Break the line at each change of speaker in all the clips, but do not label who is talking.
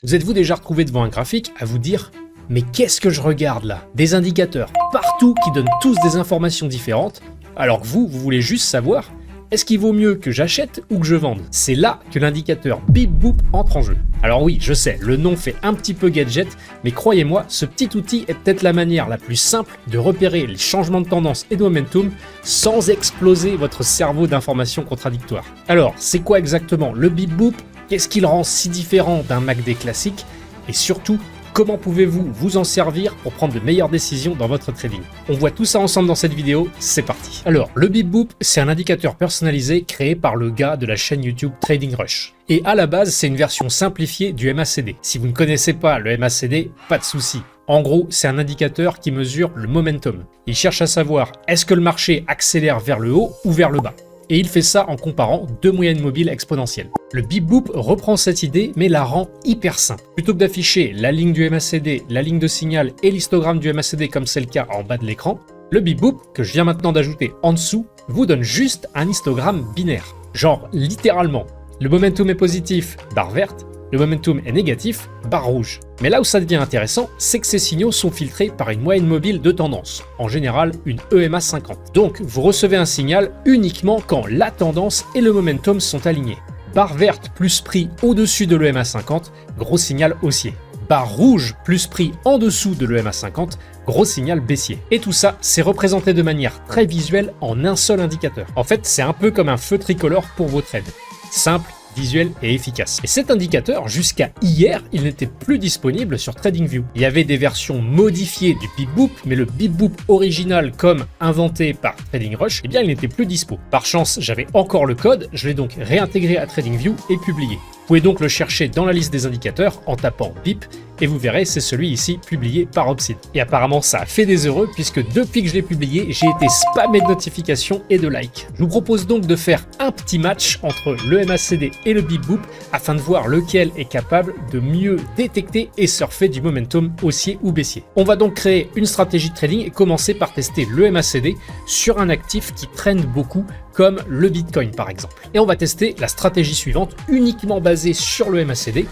Vous êtes-vous déjà retrouvé devant un graphique à vous dire « Mais qu'est-ce que je regarde là ?» Des indicateurs partout qui donnent tous des informations différentes, alors que vous voulez juste savoir est-ce qu'il vaut mieux que j'achète ou que je vende? C'est là que l'indicateur Bip Boop entre en jeu. Alors oui, je sais, le nom fait un petit peu gadget, mais croyez-moi, ce petit outil est peut-être la manière la plus simple de repérer les changements de tendance et de momentum sans exploser votre cerveau d'informations contradictoires. Alors, c'est quoi exactement le Bip Boop? Qu'est-ce qui le rend si différent d'un MACD classique? Et surtout, comment pouvez-vous vous en servir pour prendre de meilleures décisions dans votre trading? On voit tout ça ensemble dans cette vidéo, c'est parti. Alors, le Bip Boop, c'est un indicateur personnalisé créé par le gars de la chaîne YouTube Trading Rush. Et à la base, c'est une version simplifiée du MACD. Si vous ne connaissez pas le MACD, pas de souci. En gros, c'est un indicateur qui mesure le momentum. Il cherche à savoir est-ce que le marché accélère vers le haut ou vers le bas. Et il fait ça en comparant deux moyennes mobiles exponentielles. Le Bip Boop reprend cette idée mais la rend hyper simple. Plutôt que d'afficher la ligne du MACD, la ligne de signal et l'histogramme du MACD comme c'est le cas en bas de l'écran, le Bip Boop, que je viens maintenant d'ajouter en dessous, vous donne juste un histogramme binaire. Genre littéralement, le momentum est positif, barre verte, le momentum est négatif, barre rouge. Mais là où ça devient intéressant, c'est que ces signaux sont filtrés par une moyenne mobile de tendance, en général une EMA 50. Donc vous recevez un signal uniquement quand la tendance et le momentum sont alignés. Barre verte plus prix au-dessus de l'EMA 50, gros signal haussier. Barre rouge plus prix en dessous de l'EMA 50, gros signal baissier. Et tout ça, c'est représenté de manière très visuelle en un seul indicateur. En fait, c'est un peu comme un feu tricolore pour vos trades. Simple, visuel et efficace. Et cet indicateur, jusqu'à hier, il n'était plus disponible sur TradingView. Il y avait des versions modifiées du Bip Boop, mais le Bip Boop original comme inventé par Trading Rush, eh bien il n'était plus dispo. Par chance, j'avais encore le code, je l'ai donc réintégré à TradingView et publié. Vous pouvez donc le chercher dans la liste des indicateurs en tapant Bip et vous verrez, c'est celui ici publié par Opsid. Et apparemment, ça a fait des heureux puisque depuis que je l'ai publié, j'ai été spammé de notifications et de likes. Je vous propose donc de faire un petit match entre le MACD et le Bip Boop afin de voir lequel est capable de mieux détecter et surfer du momentum haussier ou baissier. On va donc créer une stratégie de trading et commencer par tester le MACD sur un actif qui traîne beaucoup comme le Bitcoin par exemple. Et on va tester la stratégie suivante uniquement basée sur le MACD.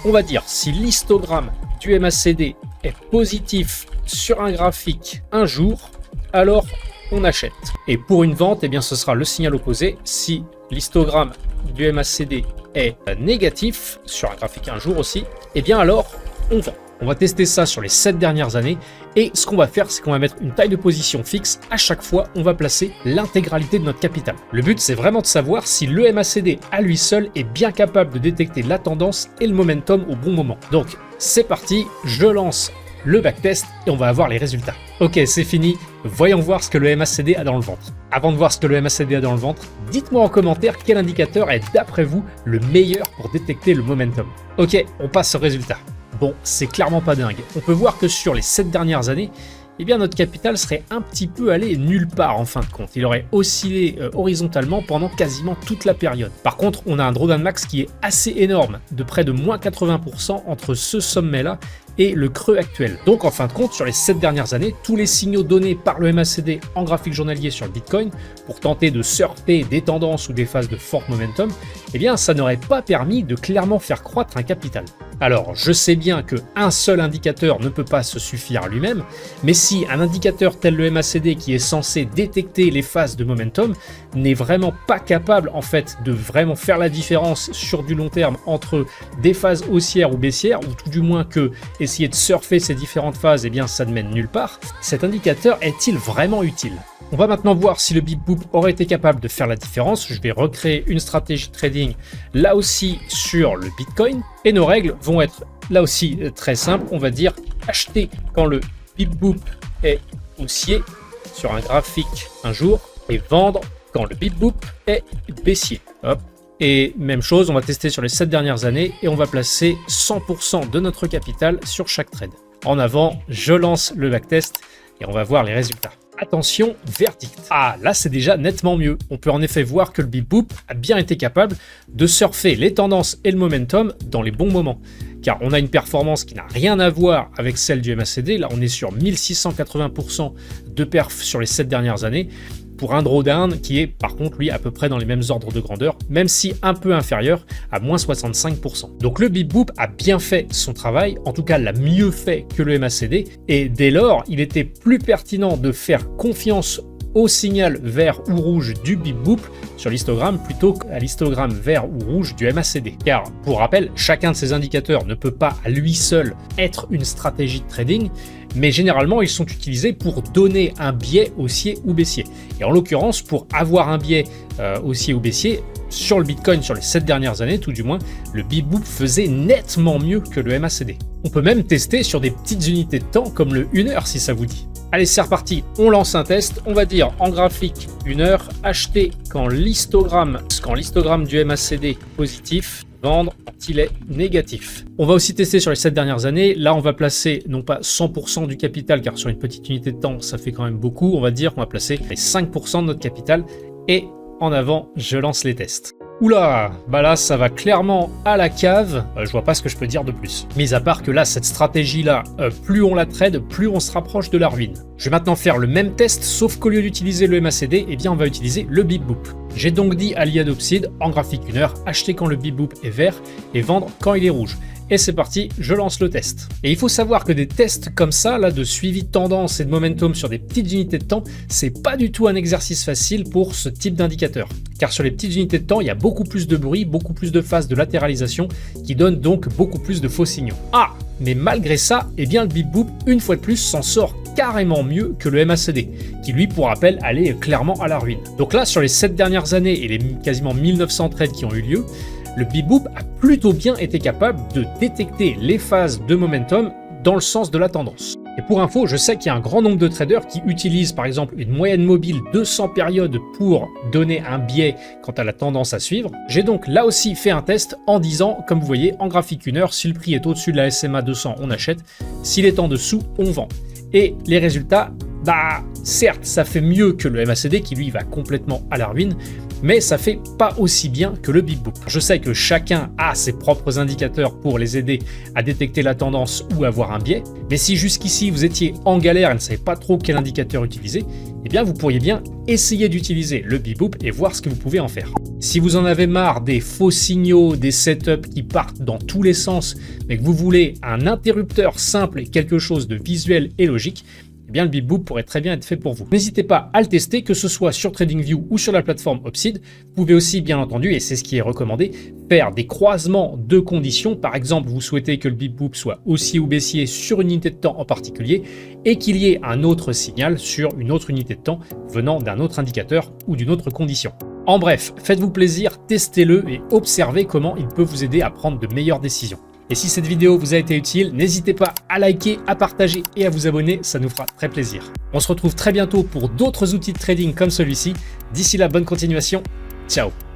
On va dire si l'histogramme du MACD est positif sur un graphique un jour, alors on achète. Et pour une vente, eh bien, ce sera le signal opposé. Si l'histogramme du MACD est négatif sur un graphique un jour aussi, eh bien alors on vend. On va tester ça sur les 7 dernières années et ce qu'on va faire, c'est qu'on va mettre une taille de position fixe. À chaque fois, on va placer l'intégralité de notre capital. Le but, c'est vraiment de savoir si le MACD à lui seul est bien capable de détecter la tendance et le momentum au bon moment. Donc, c'est parti, je lance le backtest et on va avoir les résultats. Ok, c'est fini, voyons voir ce que le MACD a dans le ventre. Avant de voir ce que le MACD a dans le ventre, dites-moi en commentaire quel indicateur est d'après vous le meilleur pour détecter le momentum. Ok, on passe au résultat. Bon, c'est clairement pas dingue. On peut voir que sur les 7 dernières années, eh bien notre capital serait un petit peu allé nulle part en fin de compte. Il aurait oscillé horizontalement pendant quasiment toute la période. Par contre, on a un drawdown max qui est assez énorme, de près de moins 80% entre ce sommet-là et le creux actuel. Donc en fin de compte, sur les 7 dernières années, tous les signaux donnés par le MACD en graphique journalier sur le Bitcoin pour tenter de surfer des tendances ou des phases de fort momentum, eh bien ça n'aurait pas permis de clairement faire croître un capital. Alors, je sais bien qu'un seul indicateur ne peut pas se suffire à lui-même, mais si un indicateur tel le MACD qui est censé détecter les phases de momentum n'est vraiment pas capable en fait de vraiment faire la différence sur du long terme entre des phases haussières ou baissières, ou tout du moins que essayer de surfer ces différentes phases, eh bien ça ne mène nulle part, cet indicateur est-il vraiment utile ? On va maintenant voir si le Bip Boop aurait été capable de faire la différence. Je vais recréer une stratégie de trading là aussi sur le Bitcoin. Et nos règles vont être là aussi très simples. On va dire acheter quand le Bip Boop est haussier sur un graphique un jour et vendre quand le Bip Boop est baissier. Hop. Et même chose, on va tester sur les 7 dernières années et on va placer 100% de notre capital sur chaque trade. En avant, je lance le backtest et on va voir les résultats. Attention, verdict. Ah, là c'est déjà nettement mieux. On peut en effet voir que le Bip Boop a bien été capable de surfer les tendances et le momentum dans les bons moments. Car on a une performance qui n'a rien à voir avec celle du MACD. Là, on est sur 1680% de perf sur les 7 dernières années. Vous pour un drawdown qui est par contre lui à peu près dans les mêmes ordres de grandeur, même si un peu inférieur à moins 65%. Donc le Bip Boop a bien fait son travail, en tout cas l'a mieux fait que le MACD, et dès lors il était plus pertinent de faire confiance au signal vert ou rouge du Bip Boop sur l'histogramme plutôt qu'à l'histogramme vert ou rouge du MACD. Car, pour rappel, chacun de ces indicateurs ne peut pas à lui seul être une stratégie de trading, mais généralement ils sont utilisés pour donner un biais haussier ou baissier. Et en l'occurrence, pour avoir un biais haussier ou baissier, sur le Bitcoin, sur les 7 dernières années tout du moins, le Bip Boop faisait nettement mieux que le MACD. On peut même tester sur des petites unités de temps comme le 1 heure si ça vous dit. Allez, c'est reparti, on lance un test. On va dire en graphique 1 heure, acheter quand l'histogramme du MACD est positif, vendre quand il est négatif. On va aussi tester sur les 7 dernières années. Là, on va placer non pas 100% du capital, car sur une petite unité de temps, ça fait quand même beaucoup. On va dire qu'on va placer les 5% de notre capital. Et en avant, je lance les tests. Oula, bah là ça va clairement à la cave, je vois pas ce que je peux dire de plus. Mis à part que là, cette stratégie-là, plus on la trade, plus on se rapproche de la ruine. Je vais maintenant faire le même test, sauf qu'au lieu d'utiliser le MACD, eh bien on va utiliser le Bip Boop. J'ai donc dit à l'IADopsid, en graphique 1 heure, acheter quand le Bip Boop est vert et vendre quand il est rouge. Et c'est parti, je lance le test. Et il faut savoir que des tests comme ça, là, de suivi de tendance et de momentum sur des petites unités de temps, c'est pas du tout un exercice facile pour ce type d'indicateur. Car sur les petites unités de temps, il y a beaucoup plus de bruit, beaucoup plus de phases de latéralisation, qui donnent donc beaucoup plus de faux signaux. Ah, mais malgré ça, eh bien le Bip Boop, une fois de plus, s'en sort carrément mieux que le MACD, qui lui, pour rappel, allait clairement à la ruine. Donc là, sur les 7 dernières années et les quasiment 1900 trades qui ont eu lieu, le Bip Boop a plutôt bien été capable de détecter les phases de momentum dans le sens de la tendance. Et pour info, je sais qu'il y a un grand nombre de traders qui utilisent par exemple une moyenne mobile 200 périodes pour donner un biais quant à la tendance à suivre. J'ai donc là aussi fait un test en disant, comme vous voyez, en graphique 1 heure, si le prix est au-dessus de la SMA 200, on achète, s'il est en dessous, on vend. Et les résultats, bah certes, ça fait mieux que le MACD qui lui va complètement à la ruine, mais ça fait pas aussi bien que le Bip Boop. Je sais que chacun a ses propres indicateurs pour les aider à détecter la tendance ou avoir un biais, mais si jusqu'ici vous étiez en galère et ne savez pas trop quel indicateur utiliser, eh bien vous pourriez bien essayer d'utiliser le Bip Boop et voir ce que vous pouvez en faire. Si vous en avez marre des faux signaux, des setups qui partent dans tous les sens, mais que vous voulez un interrupteur simple et quelque chose de visuel et logique, eh bien le Bip Boop pourrait très bien être fait pour vous. N'hésitez pas à le tester, que ce soit sur TradingView ou sur la plateforme Opsid. Vous pouvez aussi, bien entendu, et c'est ce qui est recommandé, faire des croisements de conditions. Par exemple, vous souhaitez que le Bip Boop soit haussier ou baissier sur une unité de temps en particulier et qu'il y ait un autre signal sur une autre unité de temps venant d'un autre indicateur ou d'une autre condition. En bref, faites-vous plaisir, testez-le et observez comment il peut vous aider à prendre de meilleures décisions. Et si cette vidéo vous a été utile, n'hésitez pas à liker, à partager et à vous abonner, ça nous fera très plaisir. On se retrouve très bientôt pour d'autres outils de trading comme celui-ci. D'ici là, bonne continuation, ciao!